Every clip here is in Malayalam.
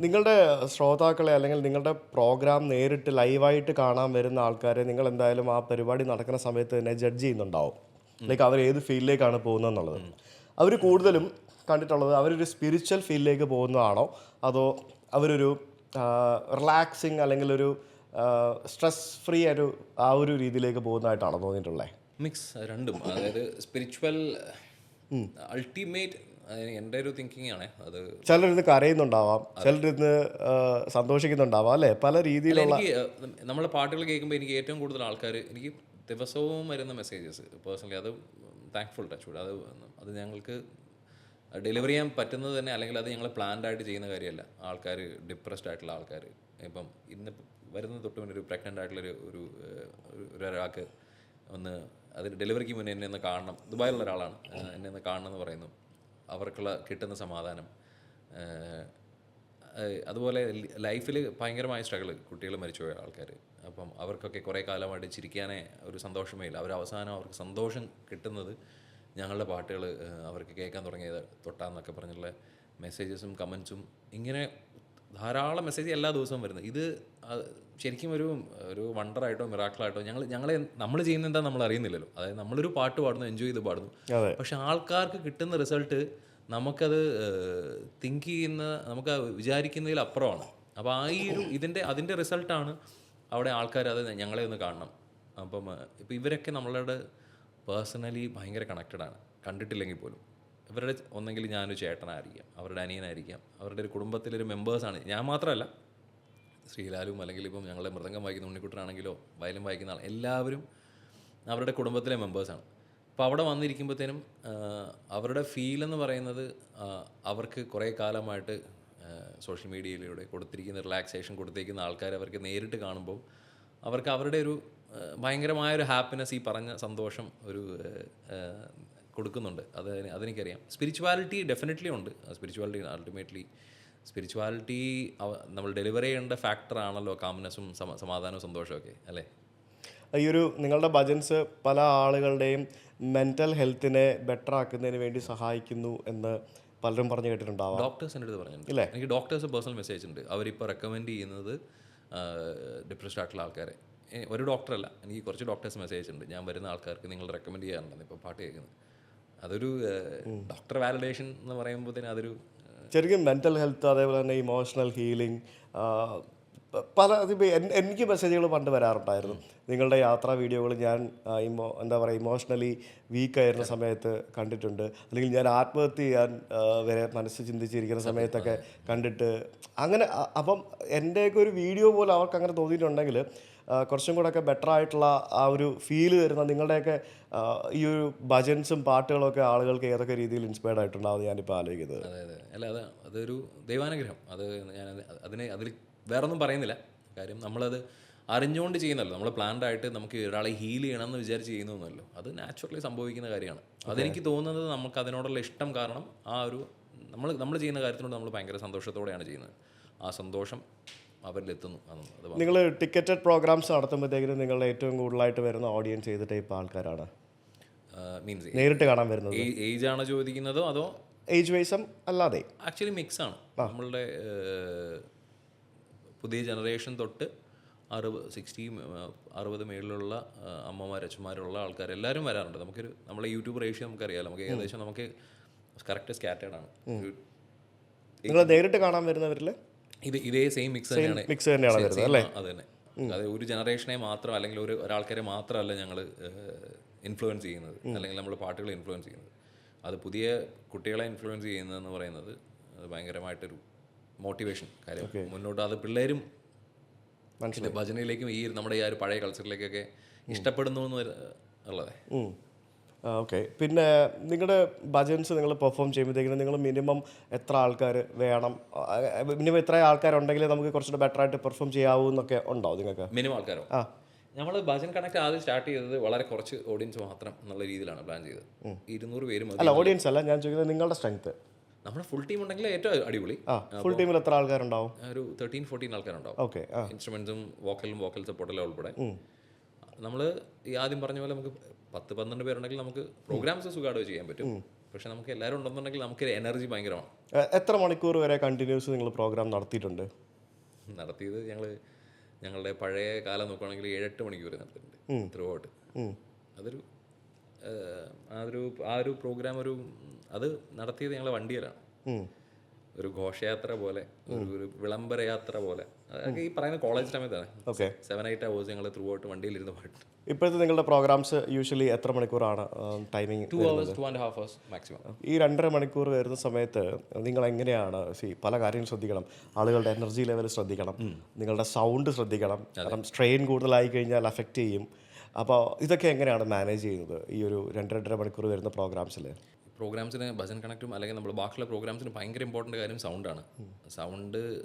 നിങ്ങളുടെ ശ്രോതാക്കളെ അല്ലെങ്കിൽ നിങ്ങളുടെ പ്രോഗ്രാം നേരിട്ട് ലൈവായിട്ട് കാണാൻ വരുന്ന ആൾക്കാരെ നിങ്ങൾ എന്തായാലും ആ പരിപാടി നടക്കുന്ന സമയത്ത് തന്നെ ജഡ്ജ് ചെയ്യുന്നുണ്ടാവും. ലൈക്ക് അവർ ഏത് ഫീൽഡിലേക്കാണ് പോകുന്നതെന്നുള്ളത്. അവർ കൂടുതലും കണ്ടിട്ടുള്ളത് അവരൊരു സ്പിരിച്വൽ ഫീൽഡിലേക്ക് പോകുന്നതാണോ അതോ അവരൊരു റിലാക്സിങ് അല്ലെങ്കിൽ ഒരു സ്ട്രെസ് ഫ്രീ ആ ഒരു രീതിയിലേക്ക് പോകുന്നതായിട്ടാണോ തോന്നിയിട്ടുള്ളത്? മിക്സ് രണ്ടും. അതായത് സ്പിരിച്വൽ അൾട്ടിമേറ്റ് എൻ്റെ ഒരു തിങ്കിങ് ആണ് അത്. ചിലരിന്ന് കരയുന്നുണ്ടാവാം, ചിലരിന്ന് സന്തോഷിക്കുന്നുണ്ടാവാം, അല്ലേ? പല രീതിയിലുള്ള. എനിക്ക് നമ്മളെ പാട്ടുകൾ കേൾക്കുമ്പോൾ എനിക്ക് ഏറ്റവും കൂടുതൽ ആൾക്കാർ എനിക്ക് ദിവസവും വരുന്ന മെസ്സേജസ് പേഴ്സണലി അത് താങ്ക്ഫുൾ ടച്ച് അത് ഞങ്ങൾക്ക് ഡെലിവർ ചെയ്യാൻ പറ്റുന്നത് തന്നെ, അല്ലെങ്കിൽ അത് ഞങ്ങൾ പ്ലാൻഡ് ആയിട്ട് ചെയ്യുന്ന കാര്യമല്ല. ആൾക്കാർ ഡിപ്രസ്ഡ് ആയിട്ടുള്ള ആൾക്കാർ ഇപ്പം ഇന്ന് വരുന്ന തൊട്ട് മുന്നേ ഒരു പ്രഗ്നൻ്റ് ആയിട്ടുള്ളൊരു ഒരാൾക്ക് ഒന്ന് അതിന് ഡെലിവറിക്ക് മുന്നേ എന്നെ ഒന്ന് കാണണം, ദുബായിലുള്ള ഒരാളാണ്, എന്നെ ഒന്ന് കാണണം എന്ന് പറയുന്നു. അവർക്കുള്ള കിട്ടുന്ന സമാധാനം, അതുപോലെ ലൈഫിൽ ഭയങ്കരമായ സ്ട്രഗിൾ, കുട്ടികൾ മരിച്ചുപോയ ആൾക്കാർ, അപ്പം അവർക്കൊക്കെ കുറേ കാലമായിട്ട് ചിരിക്കാനേ ഒരു സന്തോഷമേ ഇല്ല. അവസാനം അവർക്ക് സന്തോഷം കിട്ടുന്നത് ഞങ്ങളുടെ പാട്ടുകൾ അവർക്ക് കേൾക്കാൻ തുടങ്ങിയത് തൊട്ടാന്നൊക്കെ പറഞ്ഞുള്ള മെസ്സേജസും കമൻസും, ഇങ്ങനെ ധാരാളം മെസ്സേജ് എല്ലാ ദിവസവും വരുന്നത്. ഇത് ശരിക്കും ഒരു വണ്ടറായിട്ടോ മിറാക്കിളായിട്ടോ നമ്മൾ ചെയ്യുന്ന എന്താ നമ്മൾ അറിയുന്നില്ലല്ലോ. അതായത് നമ്മളൊരു പാട്ട് പാടുന്നു, എൻജോയ് ചെയ്ത് പാടുന്നു, പക്ഷെ ആൾക്കാർക്ക് കിട്ടുന്ന റിസൾട്ട് നമുക്കത് തിങ്ക് ചെയ്യുന്ന, നമുക്ക് വിചാരിക്കുന്നതിൽ അപ്പുറമാണ്. അപ്പോൾ അതിൻ്റെ റിസൾട്ടാണ് അവിടെ ആൾക്കാർ അത് ഞങ്ങളെ ഒന്ന് കാണണം. അപ്പം ഇപ്പോൾ ഇവരൊക്കെ നമ്മളോട് പേഴ്സണലി ഭയങ്കര കണക്റ്റഡാണ്, കണ്ടിട്ടില്ലെങ്കിൽ പോലും. ഇവരുടെ ഒന്നെങ്കിൽ ഞാനൊരു ചേട്ടനായിരിക്കാം, അവരുടെ അനിയനായിരിക്കാം, അവരുടെ ഒരു കുടുംബത്തിലൊരു മെമ്പേഴ്സാണ്. ഞാൻ മാത്രമല്ല, ശ്രീലാലും അല്ലെങ്കിൽ ഇപ്പം ഞങ്ങളെ മൃദംഗം വായിക്കുന്ന ഉണ്ണിക്കുട്ടനാണെങ്കിലോ വയലിൻ വായിക്കുന്ന ആൾ, എല്ലാവരും അവരുടെ കുടുംബത്തിലെ മെമ്പേഴ്സാണ്. അപ്പോൾ അവിടെ വന്നിരിക്കുമ്പോഴത്തേനും അവരുടെ ഫീലെന്ന് പറയുന്നത് അവർക്ക് കുറേ കാലമായിട്ട് സോഷ്യൽ മീഡിയയിലൂടെ കൊടുത്തിരിക്കുന്ന റിലാക്സേഷൻ കൊടുത്തിരിക്കുന്ന ആൾക്കാർ അവർക്ക് നേരിട്ട് കാണുമ്പോൾ അവർക്ക് അവരുടെ ഒരു ഭയങ്കരമായൊരു ഹാപ്പിനെസ്, ഈ പറഞ്ഞ സന്തോഷം കൊടുക്കുന്നുണ്ട്. അതെനിക്കറിയാം. സ്പിരിച്വാലിറ്റി ഡെഫിനറ്റ്ലി ഉണ്ട്. സ്പിരിച്വാലിറ്റി നമ്മൾ ഡെലിവറി ചെയ്യേണ്ട ഫാക്ടറാണല്ലോ കാംനെസ്സും സമാധാനവും സന്തോഷമൊക്കെ, അല്ലേ? ഈ നിങ്ങളുടെ ഭജൻസ് പല ആളുകളുടെയും മെൻ്റൽ ഹെൽത്തിനെ ബെറ്റർ ആക്കുന്നതിന് വേണ്ടി സഹായിക്കുന്നു എന്ന് പലരും പറഞ്ഞു കേട്ടിട്ടുണ്ടാവും. ഡോക്ടേഴ്സ് എൻ്റെ അടുത്ത് പറഞ്ഞിട്ടുണ്ട്. എനിക്ക് ഡോക്ടേഴ്സ് പേഴ്സണൽ മെസ്സേജ് ഉണ്ട്. അവരിപ്പോൾ റെക്കമെൻഡ് ചെയ്യുന്നത് ഡിപ്രസ്ഡ് ആയിട്ടുള്ള ആൾക്കാരെ, ഒരു ഡോക്ടറല്ല, എനിക്ക് കുറച്ച് ഡോക്ടേഴ്സ് മെസ്സേജ് ഉണ്ട്, ഞാൻ വരുന്ന ആൾക്കാർക്ക് നിങ്ങൾ റെക്കമെൻഡ് ചെയ്യാറുണ്ടെന്ന് ഇപ്പോൾ പാട്ട് കേൾക്കുന്നത്. അതൊരു ഡോക്ടർ വാലിഡേഷൻ എന്ന് പറയുമ്പോഴത്തേനും അതൊരു ശരിക്കും മെൻ്റൽ ഹെൽത്ത്, അതേപോലെ തന്നെ ഇമോഷണൽ ഹീലിംഗ്, പല എനിക്ക് മെസ്സേജുകൾ പണ്ട് വരാറുണ്ടായിരുന്നു. നിങ്ങളുടെ യാത്രാ വീഡിയോകൾ ഞാൻ ഇമോഷണലി വീക്കായിരുന്ന സമയത്ത് കണ്ടിട്ടുണ്ട്, അല്ലെങ്കിൽ ഞാൻ ആത്മഹത്യ ചെയ്യാൻ വരെ മനസ്സ് ചിന്തിച്ചിരിക്കുന്ന സമയത്തൊക്കെ കണ്ടിട്ട് അങ്ങനെ. അപ്പം എൻ്റെയൊക്കെ ഒരു വീഡിയോ പോലെ അവർക്ക് അങ്ങനെ തോന്നിയിട്ടുണ്ടെങ്കിൽ കുറച്ചും കൂടെ ഒക്കെ ബെറ്റർ ആയിട്ടുള്ള ആ ഒരു ഫീല് വരുന്ന നിങ്ങളുടെയൊക്കെ ഈ ഒരു ഭജൻസും പാട്ടുകളൊക്കെ ആളുകൾക്ക് ഏതൊക്കെ രീതിയിൽ ഇൻസ്പയർഡ് ആയിട്ടുണ്ടാവും ഞാനിപ്പോൾ ആലോചിക്കുന്നത്. അതെ. അല്ല, അതൊരു ദൈവാനുഗ്രഹം. അതിൽ വേറൊന്നും പറയുന്നില്ല. കാര്യം നമ്മളത് അറിഞ്ഞുകൊണ്ട് ചെയ്യുന്നല്ലോ, നമ്മൾ പ്ലാൻഡ് ആയിട്ട് നമുക്ക് ഒരാളെ ഹീൽ ചെയ്യണം എന്ന് വിചാരിച്ച് ചെയ്യുന്നൊന്നുമല്ലോ. അത് നാച്ചുറലി സംഭവിക്കുന്ന കാര്യമാണ്. അതെനിക്ക് തോന്നുന്നത് നമുക്ക് അതിനോടുള്ള ഇഷ്ടം കാരണം നമ്മൾ ചെയ്യുന്ന കാര്യത്തിനോട് നമ്മൾ ഭയങ്കര സന്തോഷത്തോടെയാണ് ചെയ്യുന്നത്. ആ സന്തോഷം അവരിലെത്തുന്നു. നിങ്ങൾ ടിക്കറ്റഡ് പ്രോഗ്രാംസ് നടത്തുമ്പോഴത്തേക്കും നിങ്ങളുടെ ഏറ്റവും കൂടുതലായിട്ട് വരുന്ന ഓഡിയൻസ് ഏത് ടൈപ്പ് ആൾക്കാരാണ്? മീൻസ് നേരിട്ട് കാണാൻ വരുന്നത് ഏജ് ആണോ ചോദിക്കുന്നതോ അതോ ഏജ് വൈസും അല്ലാതെ? ആക്ച്വലി മിക്സാണ്. നമ്മളുടെ പുതിയ ജനറേഷൻ തൊട്ട് 60 മേളിലുള്ള അമ്മമാർ, അച്ഛന്മാരുള്ള ആൾക്കാർ എല്ലാവരും വരാറുണ്ട്. നമ്മളെ യൂട്യൂബ് റേഷ്യോ നമുക്കറിയാമല്ലോ. നമുക്ക് ഏകദേശം കറക്റ്റ് സ്കാറ്റേഡ് ആണ്. നിങ്ങൾ നേരിട്ട് കാണാൻ വരുന്നവരിൽ ഇതേ സെയിം മിക്സ് തന്നെയാണ് വരുന്നത്, അല്ലേ? അത് തന്നെ. അതായത് ഒരു ജനറേഷനെ മാത്രം അല്ലെങ്കിൽ ഒരാൾക്കാരെ മാത്രമല്ല ഞങ്ങൾ ഇൻഫ്ലുവൻസ് ചെയ്യുന്നത്, അല്ലെങ്കിൽ നമ്മൾ പാട്ടുകൾ ഇൻഫ്ലുവൻസ് ചെയ്യുന്നത്. അത് പുതിയ കുട്ടികളെ ഇൻഫ്ലുവൻസ് ചെയ്യുന്നതെന്ന് പറയുന്നത് അത് ഭയങ്കരമായിട്ടൊരു മോട്ടിവേഷൻ കാര്യം. മുന്നോട്ട് അത് പിള്ളേരും ഭജനയിലേക്കും നമ്മുടെ ഈ ഒരു പഴയ കൾച്ചറിലേക്കൊക്കെ ഇഷ്ടപ്പെടുന്നു എന്നുള്ളതേ. ഓക്കെ. പിന്നെ നിങ്ങളുടെ ഭജൻസ് നിങ്ങൾ പെർഫോം ചെയ്യുമ്പോഴത്തേക്കും നിങ്ങൾ മിനിമം എത്ര ആൾക്കാർ വേണം? മിനിമം എത്ര ആൾക്കാരുണ്ടെങ്കിൽ നമുക്ക് കുറച്ചുകൂടെ ബെറ്റർ ആയിട്ട് പെർഫോം ചെയ്യാവൂ എന്നൊക്കെ ഉണ്ടോ നിങ്ങൾക്ക്? മിനിമം ആൾക്കാരോ? നമ്മൾ ഭജൻ കണക്ട് ആദ്യം സ്റ്റാർട്ട് ചെയ്തത് വളരെ കുറച്ച് ഓഡിയൻസ് മാത്രം എന്നുള്ള രീതിയിലാണ് പ്ലാൻ ചെയ്തത്. 200 പേരും. അല്ല, ഓഡിയൻസ് അല്ല ഞാൻ ചോദിക്കുന്നത്, നിങ്ങളുടെ സ്ട്രെങ്ത്. നമ്മുടെ ഫുൾ ടീം ഉണ്ടെങ്കിൽ ഏറ്റവും അടിപൊളി. ഫുൾ ടീമിൽ എത്ര ആൾക്കാരുണ്ടാവും? ഒരു 13-14 ആൾക്കാരുണ്ടാവും. ഓക്കെ. ഇൻസ്ട്രുമെന്റ്സും വോക്കൽ സപ്പോർട്ടെല്ലാം ഉൾപ്പെടെ. നമ്മൾ ഈ ആദ്യം പറഞ്ഞ പോലെ നമുക്ക് 10-12 പേരുണ്ടെങ്കിൽ നമുക്ക് പ്രോഗ്രാംസ് സുഖമായിട്ട് ചെയ്യാൻ പറ്റും. പക്ഷേ നമുക്ക് എല്ലാവരും ഉണ്ടെന്നുണ്ടെങ്കിൽ നമുക്ക് എനർജി ഭയങ്കരമാണ്. എത്ര മണിക്കൂർ വരെ കണ്ടിന്യൂസ് നിങ്ങൾ പ്രോഗ്രാം നടത്തിയിട്ടുണ്ട്? നടത്തിയത് ഞങ്ങളുടെ പഴയ കാലം നോക്കുകയാണെങ്കിൽ 7-8 മണിക്കൂർ നടത്തിയിട്ടുണ്ട് ത്രൂ ഔട്ട്. അതൊരു ആ ഒരു പ്രോഗ്രാം അത് നടത്തിയത് ഞങ്ങൾ വണ്ടിയിലാണ്. ഒരു ഘോഷയാത്ര പോലെ, ഒരു വിളംബര യാത്ര പോലെ. അതൊക്കെ ഈ പറയുന്ന കോളേജ് സമയത്താണ്. ഓക്കെ. 7-8 hours ഞങ്ങൾ ത്രൂ ഔട്ട് വണ്ടിയിലിരുന്ന് പാട്ട്. ഇപ്പോഴത്തെ നിങ്ങളുടെ പ്രോഗ്രാംസ് യൂഷ്വലി എത്ര മണിക്കൂറാണ് ടൈമിങ്? 2 hours, 2.5 hours maximum. ഈ 2.5 മണിക്കൂർ വരുന്ന സമയത്ത് നിങ്ങൾ എങ്ങനെയാണ് പല കാര്യങ്ങളും ശ്രദ്ധിക്കണം. ആളുകളുടെ എനർജി ലെവൽ ശ്രദ്ധിക്കണം, നിങ്ങളുടെ സൗണ്ട് ശ്രദ്ധിക്കണം, കാരണം സ്ട്രെയിൻ കൂടുതലായി കഴിഞ്ഞാൽ അഫക്റ്റ് ചെയ്യും. അപ്പോൾ ഇതൊക്കെ എങ്ങനെയാണ് മാനേജ് ചെയ്യുന്നത് ഈ ഒരു 2-2.5 മണിക്കൂർ വരുന്ന പ്രോഗ്രാംസിൽ? പ്രോഗ്രാംസിന് ഭജൻ കണക്റ്റും അല്ലെങ്കിൽ നമ്മൾ ബാക്കിയുള്ള പ്രോഗ്രാംസിന് ഭയങ്കര ഇമ്പോർട്ടൻ്റ് കാര്യം സൗണ്ടാണ്.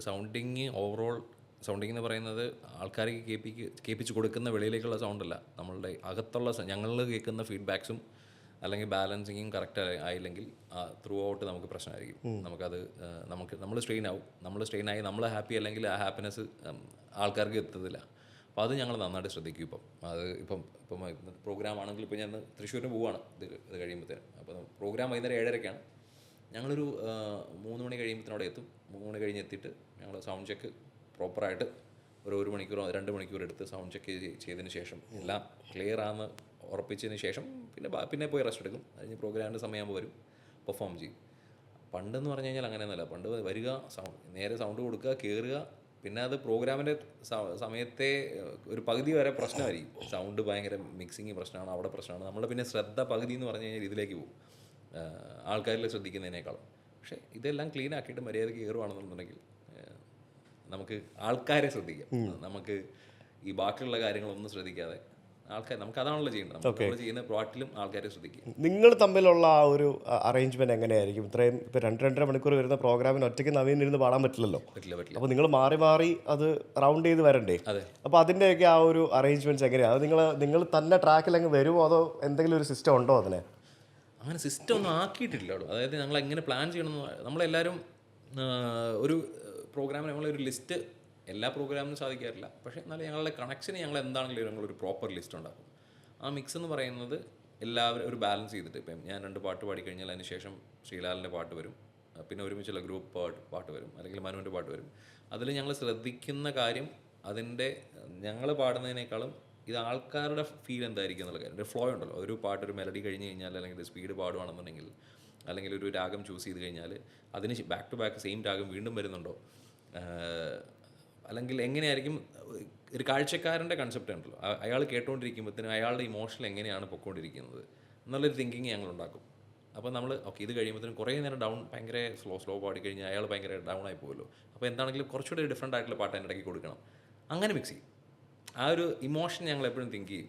സൗണ്ടിങ് ഓവറോൾ സൗണ്ടിങ് എന്ന് പറയുന്നത് ആൾക്കാർക്ക് കേൾപ്പിച്ച് കൊടുക്കുന്ന വെളിയിലേക്കുള്ള സൗണ്ടല്ല, നമ്മളുടെ അകത്തുള്ള ഞങ്ങൾ കേൾക്കുന്ന ഫീഡ്ബാക്സും അല്ലെങ്കിൽ ബാലൻസിങ്ങും കറക്റ്റ് ആയില്ലെങ്കിൽ ത്രൂ ഔട്ട് നമുക്ക് പ്രശ്നമായിരിക്കും. നമ്മൾ സ്ട്രെയിൻ ആയി നമ്മൾ ഹാപ്പി അല്ലെങ്കിൽ ആ ഹാപ്പിനെസ് ആൾക്കാർക്ക് എത്തത്തില്ല. അപ്പോൾ അത് ഞങ്ങൾ നന്നായിട്ട് ശ്രദ്ധിക്കും. ഇപ്പം പ്രോഗ്രാം ആണെങ്കിൽ ഇപ്പോൾ ഞാൻ തൃശ്ശൂരിന് പോവുകയാണ് ഇത് കഴിയുമ്പോഴത്തേനും. അപ്പോൾ പ്രോഗ്രാം വൈകുന്നേരം 7:30-ക്കാണ്. ഞങ്ങളൊരു 3 മണി കഴിയുമ്പോഴത്തേനും അവിടെ എത്തും. 3 മണി കഴിഞ്ഞ് എത്തിയിട്ട് ഞങ്ങൾ സൗണ്ട് ചെക്ക് പ്രോപ്പറായിട്ട് ഒരു 1 മണിക്കൂറോ 2 മണിക്കൂർ എടുത്ത് സൗണ്ട് ചെക്ക് ചെയ്തതിന് ശേഷം എല്ലാം ക്ലിയർ ആണെന്ന് ഉറപ്പിച്ചതിന് ശേഷം പിന്നെ പോയി റെസ്റ്റ് എടുക്കും. അതിന് പ്രോഗ്രാമിൻ്റെ സമയമാകുമ്പോൾ വരും, പെർഫോം ചെയ്യും. പണ്ടെന്ന് പറഞ്ഞു കഴിഞ്ഞാൽ അങ്ങനെയൊന്നുമല്ല. പണ്ട് വരിക, നേരെ സൗണ്ട് കൊടുക്കുക, കയറുക, പിന്നെ അത് പ്രോഗ്രാമിൻ്റെ സമയത്തെ ഒരു പകുതി വരെ പ്രശ്നമായിരിക്കും. സൗണ്ട് ഭയങ്കര മിക്സിങ് പ്രശ്നമാണ്, അവിടെ പ്രശ്നമാണ്. നമ്മുടെ പിന്നെ ശ്രദ്ധ പകുതി എന്ന് പറഞ്ഞു കഴിഞ്ഞാൽ ഇതിലേക്ക് പോകും, ആൾക്കാരിൽ ശ്രദ്ധിക്കുന്നതിനേക്കാളും. പക്ഷേ ഇതെല്ലാം ക്ലീൻ ആക്കിയിട്ട് മര്യാദയ്ക്ക് കയറുവാണെന്നുണ്ടെങ്കിൽ നമുക്ക് ആൾക്കാരെ ശ്രദ്ധിക്കാം. നമുക്ക് ഈ ബാക്കിയുള്ള കാര്യങ്ങളൊന്നും ശ്രദ്ധിക്കാതെ നമുക്ക് അതാണല്ലോ ചെയ്യേണ്ടത്. നമ്മൾ ചെയ്യുന്ന പാട്ടിലും ആൾക്കാരെ ശ്രദ്ധിക്കുക. നിങ്ങൾ തമ്മിലുള്ള ആ ഒരു അറേഞ്ച്മെന്റ് എങ്ങനെയായിരിക്കും? ഇത്രയും ഇപ്പോൾ 2-2.5 മണിക്കൂർ വരുന്ന പ്രോഗ്രാമിന് ഒറ്റയ്ക്ക് നവീൻ ഇരുന്ന് പാടാൻ പറ്റില്ലല്ലോ. അപ്പോൾ നിങ്ങൾ മാറി മാറി അത് റൗണ്ട് ചെയ്ത് വരണ്ടേ? അപ്പോൾ അതിൻ്റെയൊക്കെ ആ ഒരു അറേഞ്ച്മെന്റ്സ് എങ്ങനെയാണ്? അത് നിങ്ങൾ തന്നെ ട്രാക്കിൽ അങ്ങ് വരുമോ അതോ എന്തെങ്കിലും ഒരു സിസ്റ്റം ഉണ്ടോ അതിനെ? അങ്ങനെ സിസ്റ്റം ഒന്നും ആക്കിയിട്ടില്ലല്ലോ. അതായത് ഞങ്ങൾ എങ്ങനെ പ്ലാൻ ചെയ്യണമെന്ന് നമ്മളെല്ലാവരും ഒരു പ്രോഗ്രാമിന് ഞങ്ങളൊരു ലിസ്റ്റ് എല്ലാ പ്രോഗ്രാമിനും സാധിക്കാറില്ല. പക്ഷേ എന്നാലും ഞങ്ങളുടെ കണക്ഷന് ഞങ്ങൾ എന്താണെങ്കിലും ഞങ്ങളൊരു പ്രോപ്പർ ലിസ്റ്റ് ഉണ്ടാക്കും. ആ മിക്സ് എന്ന് പറയുന്നത് എല്ലാവരും ഒരു ബാലൻസ് ചെയ്തിട്ട്, ഇപ്പം ഞാൻ 2 പാട്ട് പാടിക്കഴിഞ്ഞാൽ അതിന് ശേഷം ശ്രീലാലിൻ്റെ പാട്ട് വരും, പിന്നെ ഒരുമിച്ചുള്ള ഗ്രൂപ്പ് പാട്ട് വരും, അല്ലെങ്കിൽ മനുവിൻ്റെ പാട്ട് വരും. അതിൽ ഞങ്ങൾ ശ്രദ്ധിക്കുന്ന കാര്യം അതിൻ്റെ ഞങ്ങൾ പാടുന്നതിനേക്കാളും ഇത് ആൾക്കാരുടെ ഫീൽ എന്തായിരിക്കും എന്നുള്ള കാര്യം. ഒരു ഫ്ലോ ഉണ്ടല്ലോ, ഒരു പാട്ട് ഒരു മെലഡി കഴിഞ്ഞ് കഴിഞ്ഞാൽ അല്ലെങ്കിൽ സ്പീഡ് പാടുകയാണെന്നുണ്ടെങ്കിൽ അല്ലെങ്കിൽ ഒരു രാഗം ചൂസ് ചെയ്ത് കഴിഞ്ഞാൽ അതിന് ബാക്ക് ടു ബാക്ക് സെയിം രാഗം വീണ്ടും വരുന്നുണ്ടോ, അല്ലെങ്കിൽ എങ്ങനെയായിരിക്കും ഒരു കാഴ്ചക്കാരൻ്റെ കൺസെപ്റ്റ് ഉണ്ടല്ലോ, അയാൾ കേട്ടുകൊണ്ടിരിക്കുമ്പോഴത്തേനും അയാളുടെ ഇമോഷൻ എങ്ങനെയാണ് പൊയ്ക്കൊണ്ടിരിക്കുന്നത് എന്നുള്ളൊരു തിങ്കിങ് ഞങ്ങൾ ഉണ്ടാക്കും. അപ്പോൾ നമ്മൾ ഇത് കഴിയുമ്പോഴത്തേനും കുറേ നേരം ഭയങ്കര സ്ലോ പാടിക്കഴിഞ്ഞാൽ അയാൾ ഭയങ്കര ഡൗൺ ആയി പോകുമല്ലോ. അപ്പോൾ എന്താണെങ്കിലും കുറച്ചുകൂടി ഡിഫറെൻ്റ് ആയിട്ടുള്ള പാട്ട് അതിൻ്റെ ഇടയ്ക്ക് കൊടുക്കണം. അങ്ങനെ മിക്സ് ചെയ്യും. ആ ഒരു ഇമോഷൻ ഞങ്ങൾ എപ്പോഴും തിങ്ക് ചെയ്യും.